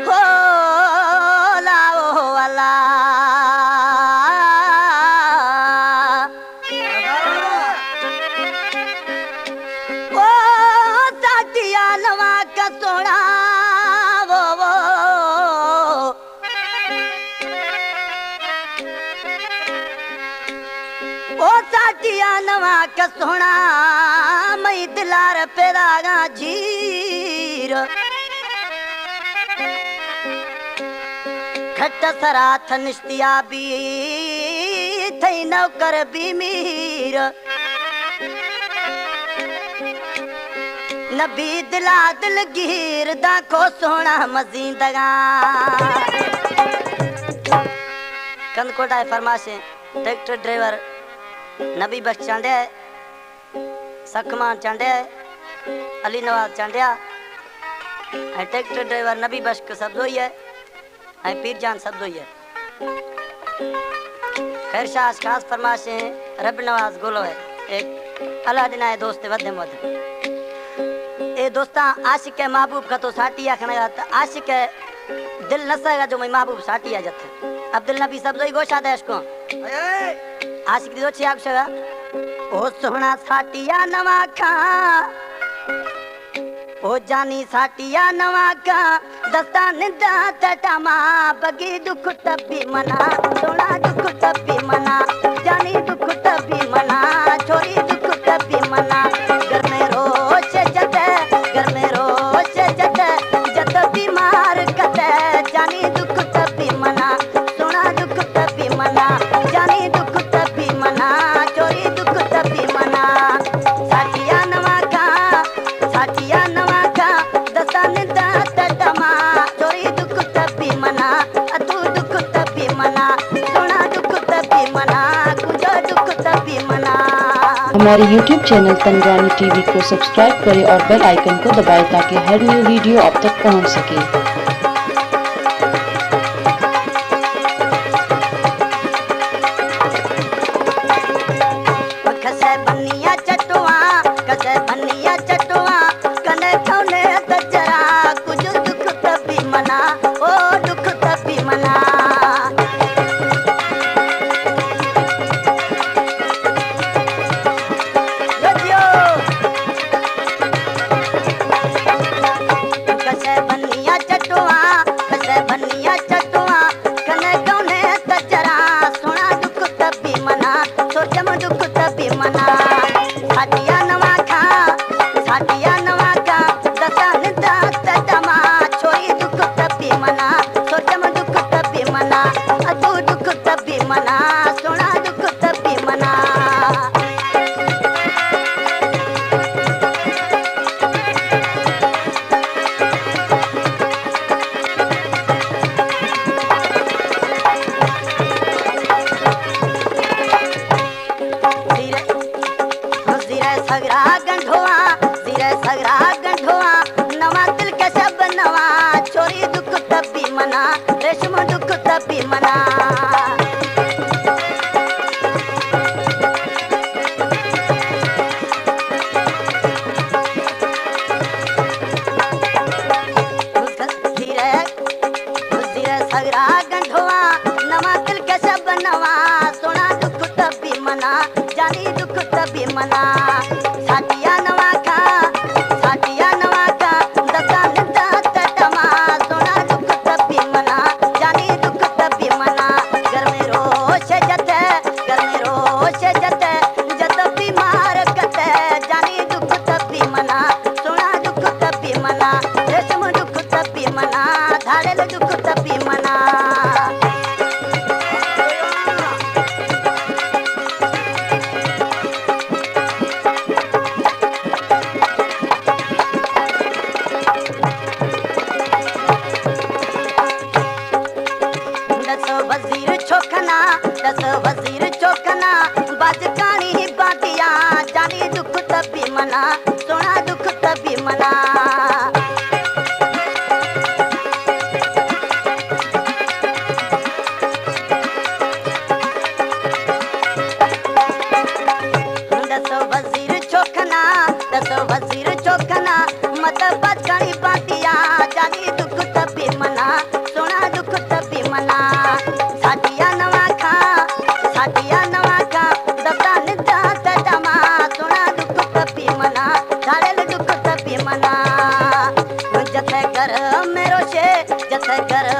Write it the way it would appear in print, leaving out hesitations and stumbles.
हो लाओ वाला ओ साटिया नवा का सोना वो ओ साटिया नवा का सोना मई दिलार पेरागा झीर खट सराथ निश्तिया भी थई नौकर भी मीर नबी दिला दिलगीर दाखो सोना मजीदगा कंदकोटा फरमाशे ट्रैक्टर ड्राइवर नबी बख्श चांडे सखमान चांडे अली नवाज चांडिया ट्रैक्टर ड्राइवर नबी बख्श का शब्द हुई है पीर जान शब्द हुई है खैर शाह खास फरमाशे रब नवाज गोलो है एक अल्लाह दिना दोस्त वधे मद ए दोस्ता आशिक है महबूब का तो साटिया खनेगा आशिक है दिल नसेगा जो मैं महबूब साटिया जथे अब्दुल नबी सब जोई गोशा देश को आशिक दी दोछी आगशगा ओ सोहना साटिया नवा खा ओ जानी साटिया नवा का दस्ता निदा तटामा बगी दुख तब्बी मना सोना दुख तब्बी मना जानी दुख तब्बी मना छोरी दुख तब्बी मना घर में रोज जते घर में रोज जते जत बीमार कते जानी दुख तब्बी मना सोना दुख तब्बी मना जानी दुख तब्बी मना छोरी दुख तब्बी मना साटिया नवा का साटिया नवा का दस्ता निदा तटामा छोरी दुख तब्बी मना अतु दुख तब्बी मना सोना दुख तब्बी मना कुजो दुख तब्बी मना। हमारे YouTube चैनल तंगरानी टीवी को सब्सक्राइब करें और बेल आइकन को दबाएं ताकि हर न्यू वीडियो आप तक पहुंच सके। कसे बनिया चटुआ कसे बनिया चटुआ कने थौने तजरा कुछ दुख तब्बी मना ओ दुख तब्बी मना कसे बनिया चटुआ घर